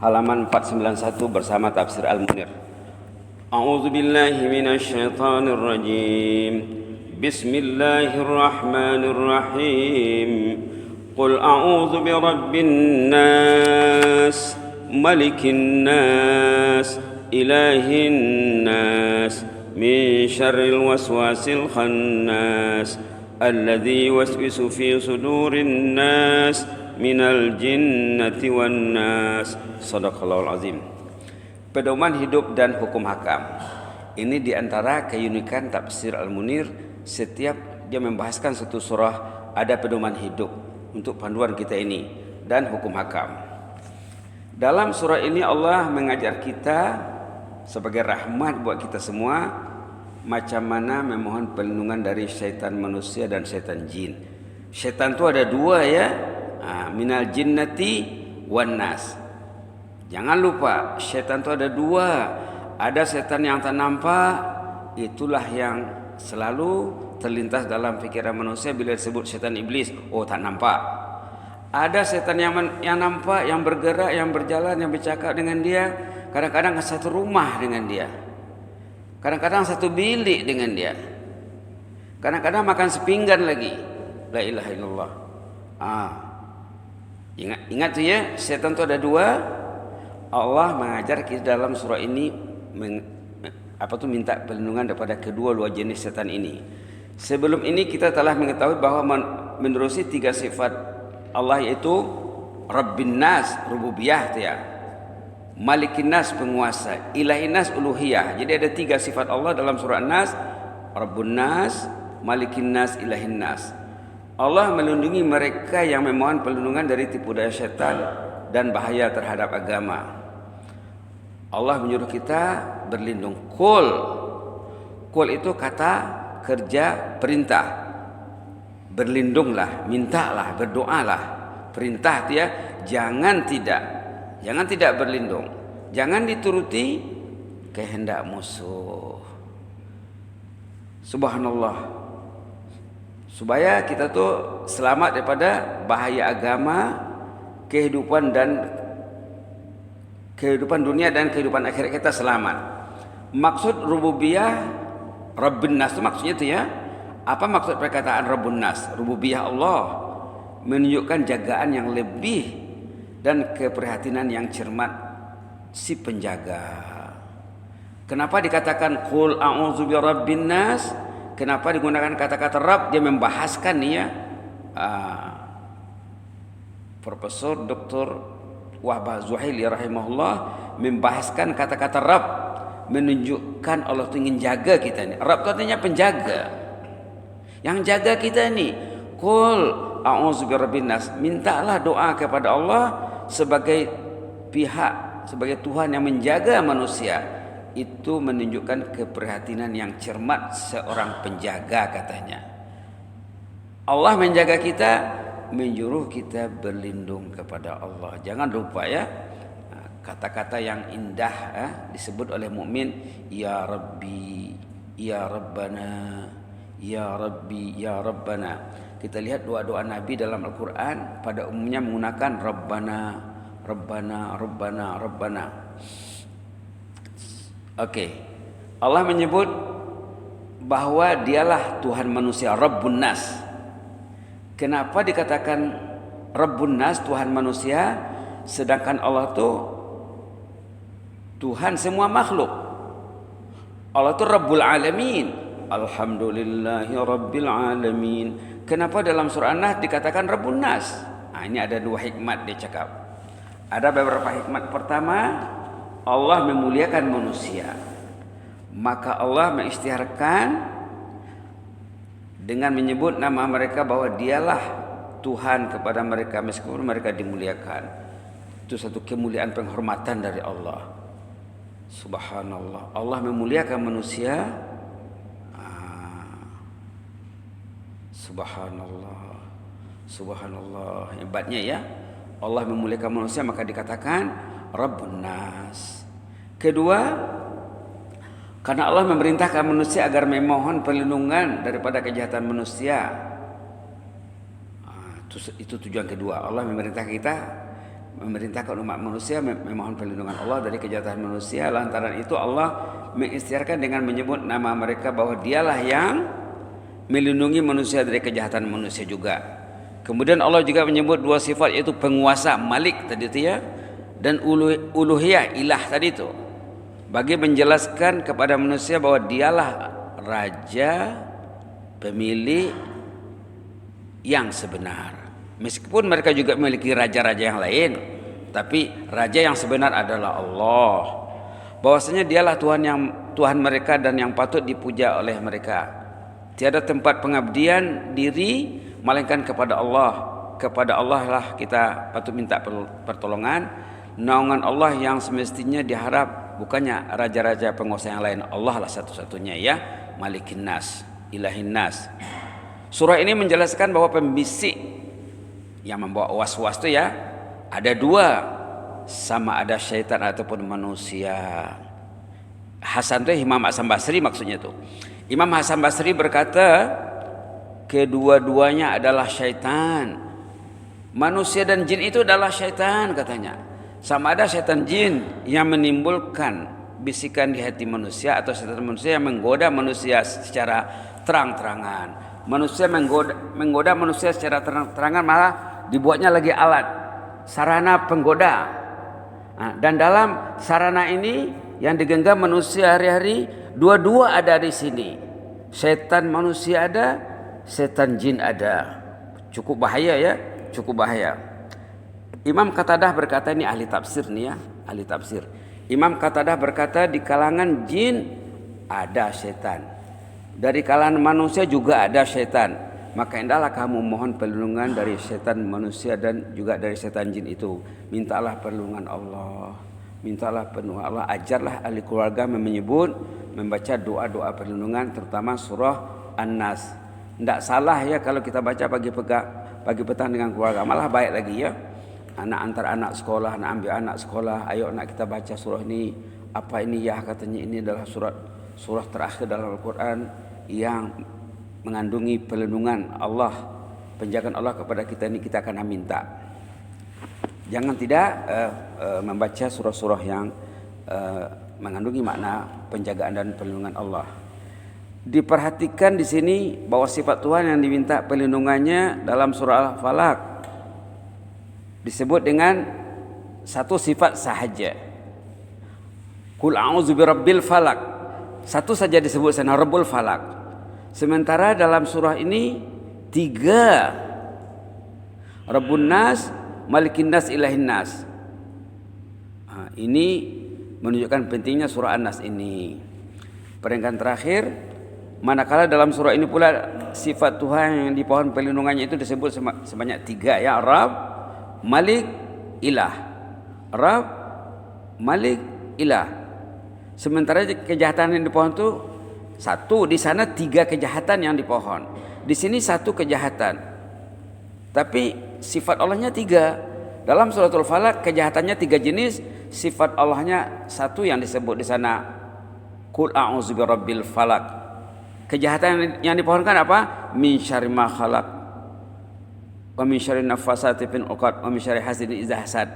halaman 491 bersama tafsir Al-Munir. A'udzu billahi minasyaitonir rajim. Bismillahirrahmanirrahim. Qul a'udzu birabbin nas, malikin nas, ilahin nas, min syarril waswasil khannas, alladzi yuwaswisu fi sudurin nas minal jinnati wan nas. Shadaqallahul azim. Pedoman hidup dan hukum hakam. Ini diantara keunikan tafsir Al-Munir. Setiap dia membahaskan satu surah ada pedoman hidup untuk panduan kita ini dan hukum hakam. Dalam surah ini Allah mengajar kita sebagai rahmat buat kita semua macam mana memohon perlindungan dari syaitan manusia dan syaitan jin. Syaitan itu ada dua ya. Minal jinnati wan nas. Jangan lupa syaitan itu ada dua. Ada setan yang tak nampak, itulah yang selalu terlintas dalam pikiran manusia bila disebut setan iblis. Oh, tak nampak. Ada setan yang nampak, yang bergerak, yang berjalan, yang bercakap dengan dia. Kadang-kadang satu rumah dengan dia. Kadang-kadang satu bilik dengan dia. Kadang-kadang makan sepinggan lagi. La ilaha illallah. Ingat tu ya, setan tu ada dua. Allah mengajar kita dalam surah ini minta perlindungan daripada kedua-dua jenis setan ini. Sebelum ini kita telah mengetahui bahwa menerusi tiga sifat Allah yaitu Rabbin Nas, rububiyah tu ya. Malikin Nas, penguasa. Ilahin Nas, uluhiyah. Jadi ada tiga sifat Allah dalam surah An-Nas. Rabbun Nas, Malikin Nas, Ilahin Nas. Allah melindungi mereka yang memohon perlindungan dari tipu daya syaitan dan bahaya terhadap agama. Allah menyuruh kita berlindung. Qul itu kata kerja perintah. Berlindunglah, mintalah, berdoalah. Perintah dia jangan tidak berlindung. Jangan dituruti kehendak musuh. Subhanallah. Supaya kita tuh selamat daripada bahaya agama, kehidupan dunia dan kehidupan akhirat kita selamat. Maksud rububiyah Rabbun Nas itu maksudnya itu ya. Apa maksud perkataan Rabbun Nas? Rububiyah Allah menunjukkan jagaan yang lebih dan keprihatinan yang cermat si penjaga. Kenapa dikatakan qul a'udzu birabbin nas? Kenapa digunakan kata-kata Rabb? Dia membahaskan nih ya. Profesor Dr. Wahbah Zuhaili rahimahullah membahaskan kata-kata Rabb, menunjukkan Allah itu ingin jaga kita nih. Rabb itu artinya penjaga. Yang jaga kita nih. Qul a'udzu birabbin nas. Mintalah doa kepada Allah sebagai pihak, sebagai Tuhan yang menjaga manusia. Itu menunjukkan keprihatinan yang cermat seorang penjaga katanya. Allah menjaga kita, menyuruh kita berlindung kepada Allah. Jangan lupa ya, kata-kata yang indah disebut oleh mukmin, ya Rabbi, ya Rabbana, ya Rabbi, ya Rabbana. Kita lihat doa-doa Nabi dalam Al-Quran pada umumnya menggunakan Rabbana, Rabbana, Rabbana, Rabbana. Oke. Allah menyebut bahwa dialah Tuhan manusia, Rabbun Nas. Kenapa dikatakan Rabbun Nas, Tuhan manusia, sedangkan Allah itu Tuhan semua makhluk. Allah itu Rabbul Alamin. Alhamdulillahi Rabbil Alamin. Kenapa dalam surah An-Nahl dikatakan Rabbun Nas? Ini ada dua hikmat dia cakap. Ada beberapa hikmat. Pertama, Allah memuliakan manusia. Maka Allah mengisytiharkan dengan menyebut nama mereka bahwa dialah Tuhan kepada mereka meskipun mereka dimuliakan. Itu satu kemuliaan penghormatan dari Allah. Subhanallah. Allah memuliakan manusia. Subhanallah. Subhanallah. Hebatnya ya. Allah memuliakan manusia maka dikatakan Rabbun Nas. Kedua, karena Allah memerintahkan manusia agar memohon perlindungan daripada kejahatan manusia. Itu tujuan kedua. Allah memerintah kita memerintahkan umat manusia memohon perlindungan Allah dari kejahatan manusia. Lantaran itu Allah mengistiarkan dengan menyebut nama mereka bahwa dialah yang melindungi manusia dari kejahatan manusia juga. Kemudian Allah juga menyebut dua sifat, yaitu penguasa, Malik tadi itu ya, dan uluhiyah, ilah tadi itu, bagi menjelaskan kepada manusia bahwa dialah raja, pemilik yang sebenar. Meskipun mereka juga memiliki raja-raja yang lain, tapi raja yang sebenar adalah Allah. Bahwasanya dialah Tuhan mereka dan yang patut dipuja oleh mereka. Tiada tempat pengabdian diri melainkan kepada Allah. Kepada Allah lah kita patut minta pertolongan. Naungan Allah yang semestinya diharap, bukannya raja-raja penguasa yang lain. Allah lah satu-satunya ya, Malikin Nas, Ilahin Nas. Surah ini menjelaskan bahwa pembisik yang membawa was-was itu ya ada dua, sama ada syaitan ataupun manusia. Hasan itu Imam Hasan Basri maksudnya itu. Imam Hasan Basri berkata kedua-duanya adalah syaitan. Manusia dan jin itu adalah syaitan katanya. Sama ada syaitan jin yang menimbulkan bisikan di hati manusia, atau syaitan manusia yang menggoda manusia secara terang-terangan. Manusia menggoda manusia secara terang-terangan, malah dibuatnya lagi alat sarana penggoda. Dan dalam sarana ini yang digenggam manusia hari-hari, dua-dua ada di sini. Setan manusia ada, setan jin ada. Cukup bahaya ya, cukup bahaya. Imam Qatadah berkata, ini ahli tafsir nih ya, ahli tafsir. Imam Qatadah berkata di kalangan jin ada setan, dari kalangan manusia juga ada setan. Maka hendaklah kamu mohon perlindungan dari setan manusia dan juga dari setan jin itu. Mintalah perlindungan Allah, mintalah perlindungan Allah. Ajarlah ahli keluarga menyebut, membaca doa-doa perlindungan, terutama surah An-Nas. Tidak salah ya kalau kita baca pagi petang dengan keluarga, malah baik lagi ya. Antar anak sekolah, nak ambil anak sekolah, ayo nak kita baca surah ini. Apa ini ya, katanya ini adalah surah terakhir dalam Al-Quran yang mengandungi perlindungan Allah, penjagaan Allah kepada kita, ini kita akan minta. Jangan tidak membaca surah-surah yang mengandungi makna penjagaan dan perlindungan Allah. Diperhatikan di sini bahwa sifat Tuhan yang diminta perlindungannya dalam surah Al-Falaq disebut dengan satu sifat sahaja. Qul a'udzu birabbil falaq. Satu saja disebut sana, Rabbul Falaq. Sementara dalam surah ini tiga. Rabbun Nas, Malikin Nas, Ilahin Nas. Ini menunjukkan pentingnya surah An-Nas ini. Peringkat terakhir, manakala dalam surah ini pula sifat Tuhan yang dipohon perlindungannya itu disebut sebanyak tiga ya, Rabb, Malik, Ilah. Rabb, Malik, Ilah. Sementara kejahatan yang dipohon itu satu, di sana tiga kejahatan yang dipohon. Di sini satu kejahatan. Tapi sifat Allahnya tiga. Dalam suratul Falaq kejahatannya tiga jenis, sifat Allahnya satu yang disebut di sana. Qul a'udzu birabbil falaq. Kejahatan yang dipohonkan apa? Min syarri ma khalaq, wa min syarri nafasati fil 'uqad, wa min syarri hasidin idza hasad.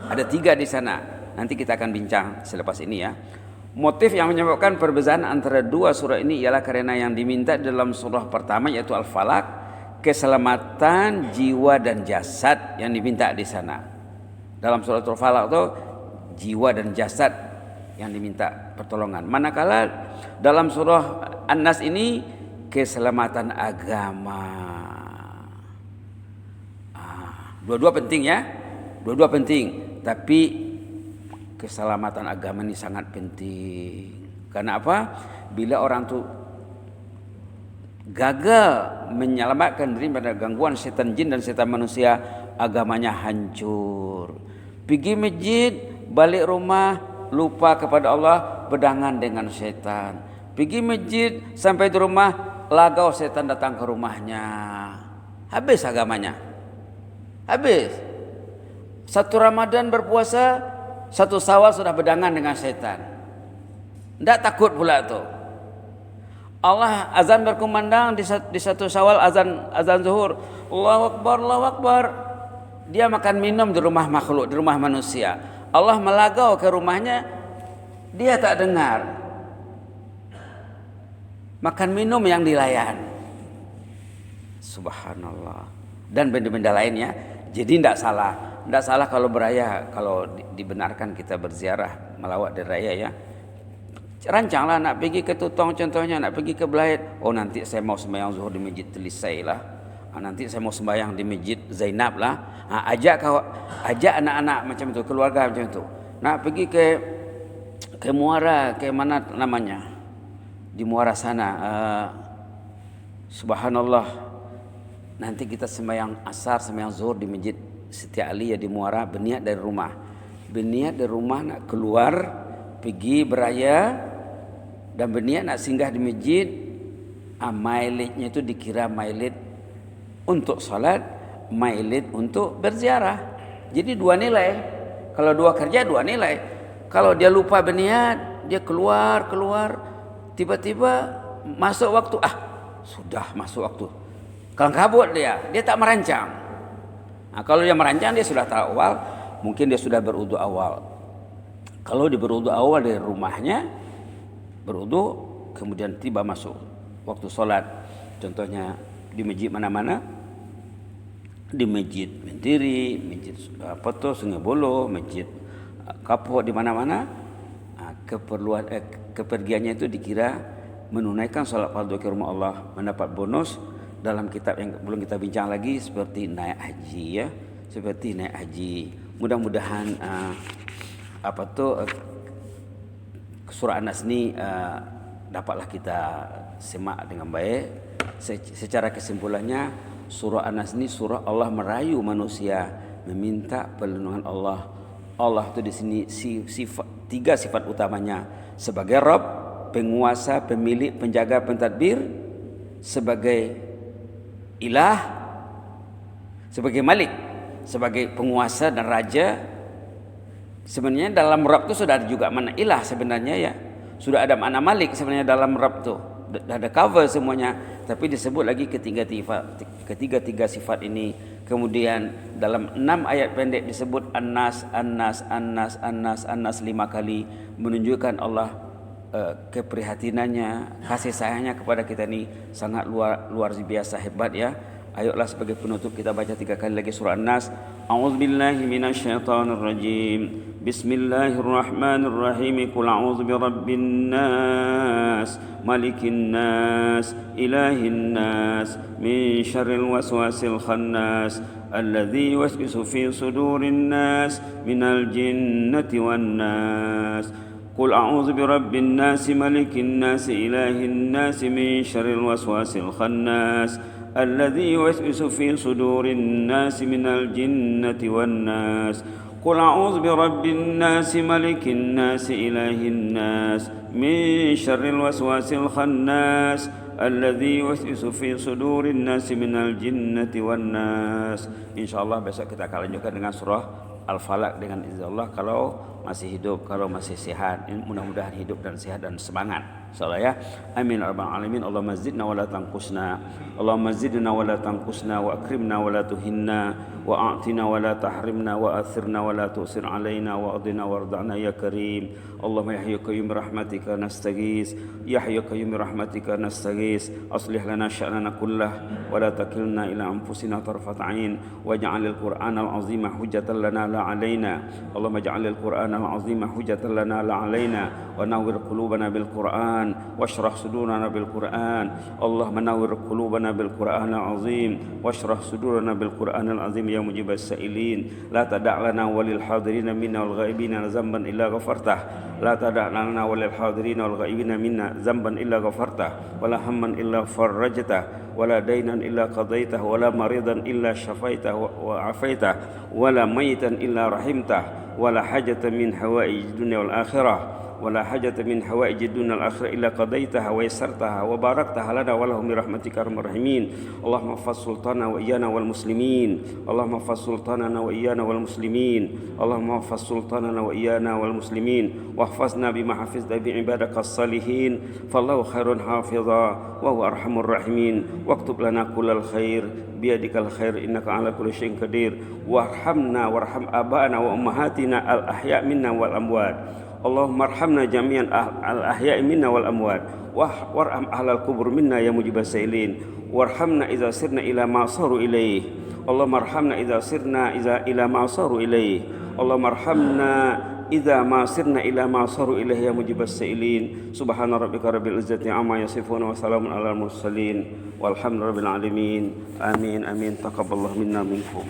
Ada tiga di sana. Nanti kita akan bincang selepas ini ya. Motif yang menyebabkan perbedaan antara dua surah ini ialah karena yang diminta dalam surah pertama yaitu Al-Falaq, keselamatan jiwa dan jasad yang diminta di sana. Dalam surah Al-Falaq itu jiwa dan jasad yang diminta pertolongan. Manakala dalam surah An-Nas ini keselamatan agama. Dua-dua penting ya, dua-dua penting. Tapi keselamatan agama ini sangat penting. Karena apa? Bila orang tu gagal menyelamatkan diri pada gangguan setan jin dan setan manusia, agamanya hancur. Pergi masjid, balik rumah, lupa kepada Allah, berdangan dengan setan. Pergi masjid, sampai di rumah, lagau setan datang ke rumahnya. Habis agamanya. Habis. Satu Ramadan berpuasa, satu Syawal sudah berdangan dengan setan. Tidak takut pula tu. Allah azan berkumandang di satu Syawal, azan zuhur. Allahu Akbar, Allahu Akbar. dia makan minum di rumah makhluk, di rumah manusia. Allah melagau ke rumahnya, dia tak dengar. Makan minum yang dilayan. Subhanallah. Dan benda-benda lainnya. Jadi tidak salah. Tidak salah kalau beraya, kalau dibenarkan kita berziarah, melawat di raya ya. Rancanglah nak pergi ke Tutong contohnya, nak pergi ke Belait. Oh nanti saya mau sembahyang zuhur di Masjid Telisai lah. Nanti saya mau sembahyang di Masjid Zainab lah. Ajak anak-anak macam itu, keluarga macam itu. Nak pergi ke Muara, ke mana namanya? Di Muara sana. Subhanallah. Nanti kita sembahyang asar, sembahyang zuhur di Masjid Siti Ali ya di Muara, berniat dari rumah. Berniat dari rumah nak keluar, pergi beraya dan berniat nak singgah di masjid. Mailitnya itu dikira mailit untuk salat, mailit untuk berziarah. Jadi dua nilai. Kalau dua kerja dua nilai. Kalau dia lupa berniat, dia keluar, tiba-tiba masuk waktu, sudah masuk waktu. Kalau kabut dia tak merancang. Kalau dia merancang, dia sudah tahu awal, mungkin dia sudah berwudu awal. Kalau dia berwudu awal dari rumahnya, berwudu, kemudian tiba masuk waktu sholat. Contohnya di masjid mana-mana, di masjid Mentiri, masjid Sungai Buloh, masjid Kapuk, di mana-mana, kepergiannya itu dikira menunaikan sholat fardu ke rumah Allah, mendapat bonus. Dalam kitab yang belum kita bincang lagi seperti naik haji ya, seperti naik haji. Mudah-mudahan surah An-Nas ini dapatlah kita semak dengan baik. Secara kesimpulannya, surah An-Nas ini surah Allah merayu manusia meminta perlindungan Allah. Allah itu di sini tiga sifat utamanya: sebagai Rabb, penguasa, pemilik, penjaga, pentadbir; sebagai Ilah, sebagai Malik, sebagai penguasa dan raja. Sebenarnya dalam Rabb itu sudah ada juga makna Ilah sebenarnya ya. Sudah ada makna Malik sebenarnya dalam Rabb itu. Sudah ada cover semuanya. Tapi disebut lagi ketiga sifat ini. Kemudian dalam 6 ayat pendek disebut An-Nas 5 kali, menunjukkan Allah keprihatinannya, kasih sayangnya kepada kita ini sangat luar biasa hebat ya. Ayolah sebagai penutup kita baca 3 kali lagi surah An-Nas. A'udzubillahi minasyaitonirrajim. Bismillahirrahmanirrahim. Qul a'udzu birabbin nas, malikin nas, ilahin nas, min syarril waswasil khannas, alladzi yuwaswisu fi sudurin nas, minal jinnati wan nas. قل أعوذ برب الناس ملك الناس إله الناس من شر الوسواس الخناس الذي يوسوس في صدور الناس من الجنة والناس قل أعوذ برب الناس ملك الناس إله الناس من شر الوسواس الخناس الذي يوسوس في صدور الناس من الجنة والناس. InsyaAllah besok kita akan lanjutkan dengan surah Al-Falaq dengan izin Allah kalau masih hidup, kalau masih sehat. Mudah-mudahan hidup dan sehat dan semangat. Insyaallah ya. Amin ya rabbal alamin. Allahumma zidna wa la tanqusna. Allahumma zidna wa la tanqusna wa akrimna wa la tuhinna wa a'tina wa la tahrimna wa athirna wa la tu'sir alaina wa adina warda'na ya karim. Allahumma ya hayyu qayyum rahmatika nastaghis. Ya hayyu qayyum rahmatika nastaghis. Aslih lana sya'nana kullah wa la takilna ila anfusina tarfat 'ain waj'alil qur'ana al-'azima hujjatan lana la 'alaina. Allahumma ij'alil qur'ana al-'azima hujjatan lana la 'alaina wa nawwir qulubana bil qur'an washrah sudurana bil qur'an. Allahumma nawwir qulubana bil qur'an al-'azim washrah sudurana bil qur'an al-'azim ya mujibas sa'ilin. La tada' lana walil hadirin minna wal ghaibina zamban illa ghafartah. La tada' lana walil hadirin wal ghaibina minna zamban illa ghafartah wala hamman illa farajtah wala dainan illa qadaitah wala maridan illa syafaitah wa afaitah wala mayitan illa rahimtah wala hajatan min hawaij dunya wal akhirah ولا حاجة من حوائج الدنيا والآخرة إلا قضيتها ويسرتها وباركتها لنا ولهم برحمتك أرحم الراحمين. اللهم احفظ سلطاننا وإيانا والمسلمين. اللهم احفظ سلطاننا وإيانا والمسلمين. اللهم احفظ سلطاننا وإيانا والمسلمين واحفظنا بما حفظت بعبادك الصالحين فالله خير حافظا وهو أرحم الراحمين. واكتب لنا كل الخير بيدك الخير إنك على كل شيء قدير وارحمنا وارحم آبائنا وأمهاتنا الأحياء منا والأموات اللهم ارحمنا جميعا الأحياء منا والأموات وارحم أهل القبور منا يا مجيب السائلين وارحمنا إذا سرنا إلى ما صاروا إليه اللهم ارحمنا إذا سرنا إلى ما صاروا إليه اللهم ارحمنا إذا ما سرنا إلى ما صاروا إليه يا مجيب السائلين سبحان ربك رب العزة عما يصفون وسلام على المرسلين والحمد لله رب العالمين آمين آمين تقبل الله منا منكم